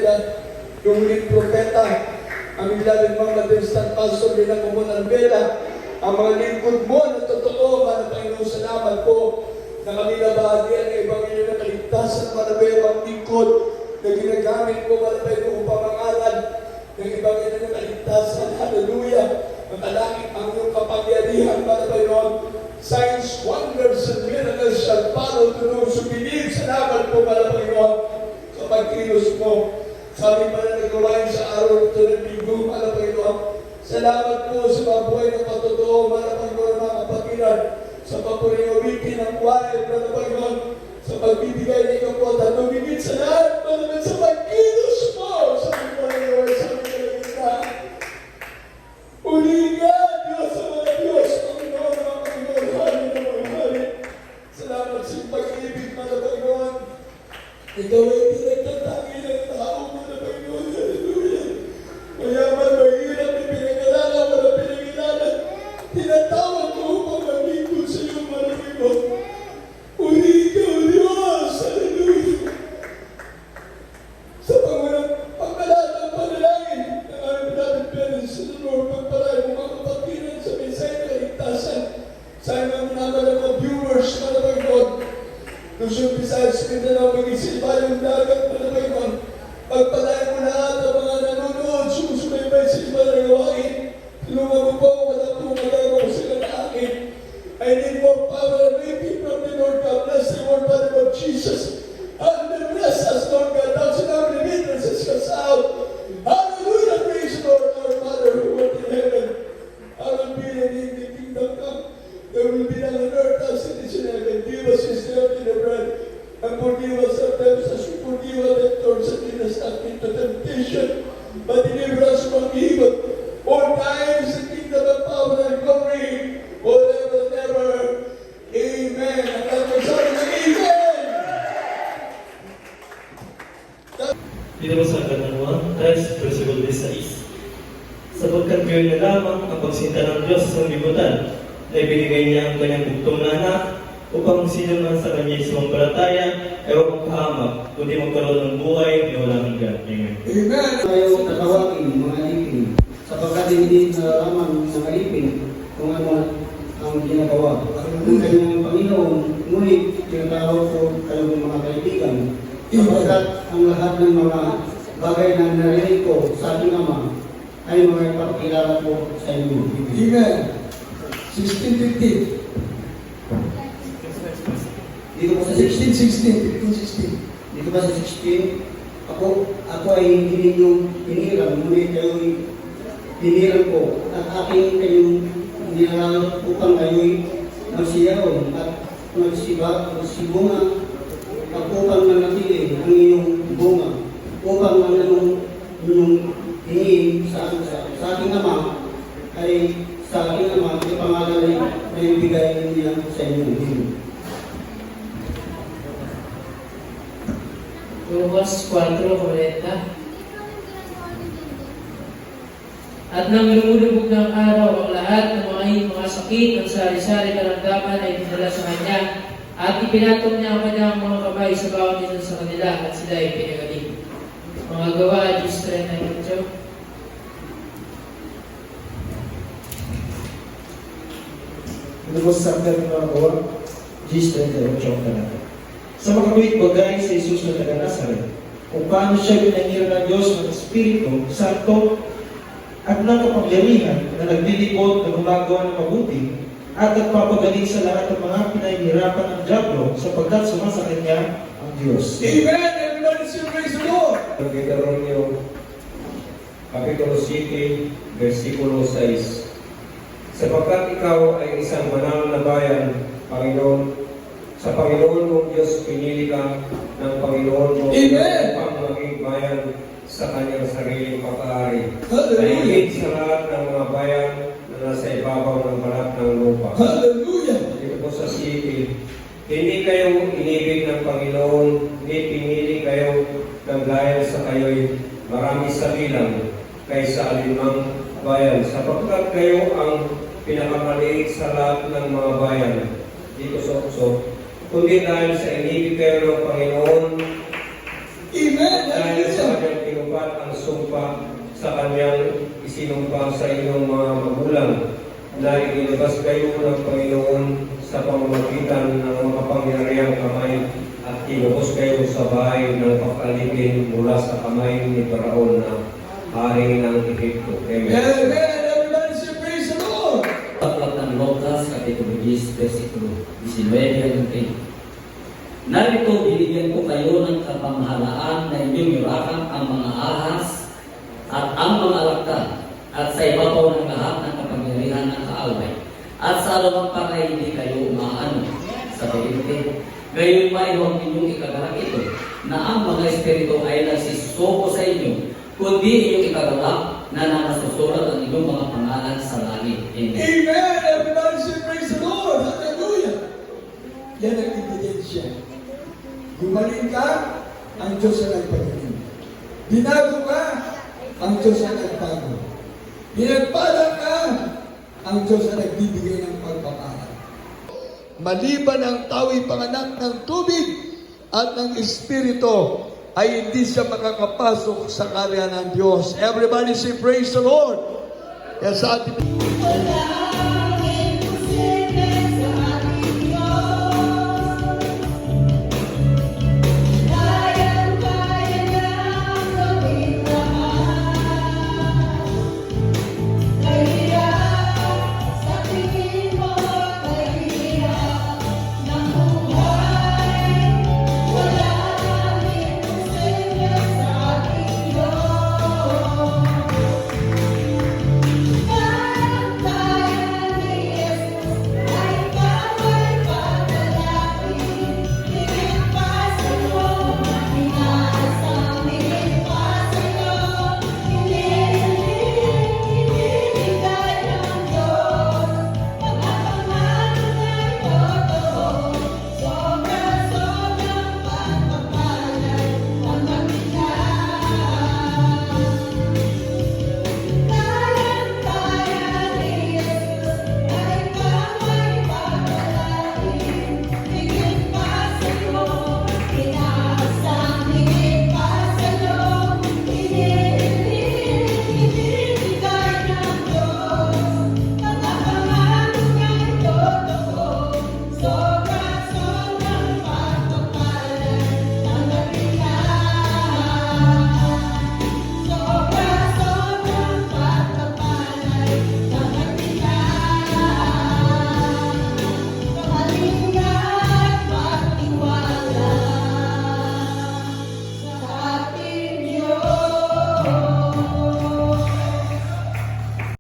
Almeda, yung huling propeta, ang ilalim mga Madristan Pastor nila Kumon Almeda, ang mga lingkod mo na totoo, mga Panginoon, salamat po na kami nabahagyan ng Ebanghelyo na kaligtasan, mga Panginoon, lingkod na ginagamit mo, mga Panginoon, upang mangalan ng Ebanghelyo na kaligtasan. Hallelujah! Matalangin ang iyong kapangyarihan, mga Panginoon. Signs, wonders, and miracles shall follow to those who believe. Salamat po, mga Panginoon, sa pagkilos mo. Sabi pa na nagawain sa araw ito ng linggo, mga Panginoon. Salamat po sa mga buhay na patotoo, mga Panginoon, mga kapatiran, sa papuriyawitin ng choir, mga Panginoon, sa pagbibigay ng iyong po, at lumigit sa lahat, mga Panginoon, sa pagkilos mo, sa mga Panginoon, sa mga Panginoon. Uligan, Diyos sa mga Diyos, Panginoon, mga Panginoon, hallelujah. Salamat sa pag-ibig, mga Panginoon. Ikaw ay pinagtatangi ng tao, mga Panginoon, hallelujah. Mayaman, mahirap, may pinag-alala, wala pinag-alala. Tinatawag ko upang maglingkod sa iyo, mga Panginoon. Uligan, Diyos, hallelujah. Sa pagpalaat ng panalangin ng aming beloved parents sa Lord, pagpalaat ng mga kapatiran sa mensahe ng kaligtasan. Sa aming mga viewers, mga Panginoon, Luzon, Visayas, Mindanao, Pag-isilba, yung dagat, mga Panginoon, pagpalaat mo lahat ang mga nanonood, sumusubaybay sa iba na gawain. Tulungan mo po, wala po magagawa sila na akin. I need more power and anointing from the Lord God. Bless the Lord, Father of Jesus. And bless us, Lord God. Thou shalt not limit us as out. Hallelujah, praise the Lord, our Father who art in heaven. Hallowed be thy name, thy kingdom come. There will be none on earth as it is in heaven. Give us this day our daily bread, and forgive us our debts as we forgive our debtors, and lead us not into temptation, but deliver us from evil. For thine is the kingdom and power and glory, forever and ever. Amen. Ang ating sabi ng Amen. Dito po sa Katanungan, 3, versikulo 16. Sapagkat gayon na lamang ang pagsinta ng Diyos sa sanglibutan, na ibinigay niya ang kanyang bugtong na anak, upang sino man sa kanya sumampalataya ay huwag magpahamak, kundi magkaroon ng buhay na walang hanggan. Amen. Amen. Tayo tatawagin, mga alipin, sapagkat hindi naraman ng alipin kung ano ang ginagawa ng kanyang Panginoon. Ngunit tinatawag ko kayo mga kaibigan, sapagkat ang lahat ng mga bagay na narinig ko sa ating Ama ay mga ipakilala ko sa inyo. Amen. 16:15. Dito po sa 16. Dito ba sa 16, ako ay hindi ninyong piniram, ngunit kayo'y piniram ko, at aking kayong nilalang upang kayo'y magsiyaw at magsibunga, at upang manatili ang iyong bunga, upang ang inyong hingin sa aking Ama ay sa aking Ama ay pangalan na ibigay niya sa inyo. Lucas 4:40. At nang lumulubog ng araw, ang lahat ng mga sakit ng sari-sari karamdaman ay dinala sa kanya, at ipinatong niya ang kanyang mga kamay sa bawat isa sa kanila, at sila ay pinagaling. Mga gawa, 10:38. Lubos sa Pernamor, 10:38 ang talata. Sa makabit bagay sa Jesus na taga-Nazaret, kung paano siya pinangiran ng Diyos ng Espiritu Santo at ng kapangyarihan na naglilibot na gumagawa ng mabuti at nagpapagaling sa lahat ng mga pinahihirapan ng Diablo sapagkat sumasa kanya ang Diyos. Amen. Everybody say praise the Lord. Deuteronomio Kapitulo 7, versikulo 6. Sapagkat ikaw ay isang banal na bayan, Panginoon, sa Panginoon mong Diyos pinili ka ng Panginoon mo upang maging bayan sa kanyang sariling pag-aari. Higit sa lahat ng mga bayan na nasa ibabaw ng balat ng lupa. Hallelujah. Dito po sa city, hindi kayo inibig ng Panginoon, hindi pinili kayo ng dahil sa kayo'y marami sa bilang kaysa alinmang bayan, sapagkat kayo ang pinakamaliit sa lahat ng mga bayan. Dito sa uso, kundi dahil sa inibig kayo ng Panginoon, Amen. dahil sa Hallelujah. kanyang ipatupad ang sumpa sa kanyang isinumpa sa inyong mga magulang na inilabas kayo ng Panginoon sa pamamagitan ng makapangyarihang kamay at kinubos kayo sa bahay ng pagkalipin mula sa kamay ni Faraon na hari ng Ehipto. Amen. Amen. Everybody say praise the Lord. Aklat ng Lucas, Kapitulo 10, versikulo 19 hanggang 20. Narito, binigyan ko kayo ng kapamahalaan na inyong yurakan ang mga ahas at ang mga alakdan at sa ibabaw ng lahat ng kapangyarihan ng kaaway. At sa anumang pakay hindi kayo umaano sa 20. Gayon pa huwag ninyong ikagalak ito na ang mga espiritu ay nagsisuko sa inyo, kundi inyong ikagalak na nakasusulat ang inyong mga pangalan sa langit. Amen. Amen. Everybody say praise the Lord. Hallelujah. Yan ang ebidensya. Gumaling ka, ang Diyos ang nagpagaling. Binago ka, ang Diyos ang nagbago. Pinagpalang ka, ang Diyos ang nagbibigay ng pagpapala. Maliban ang tao'y panganak ng tubig at ng Espiritu, ay hindi siya makakapasok sa karya ng Diyos. Everybody say praise the Lord. Yes, sa ating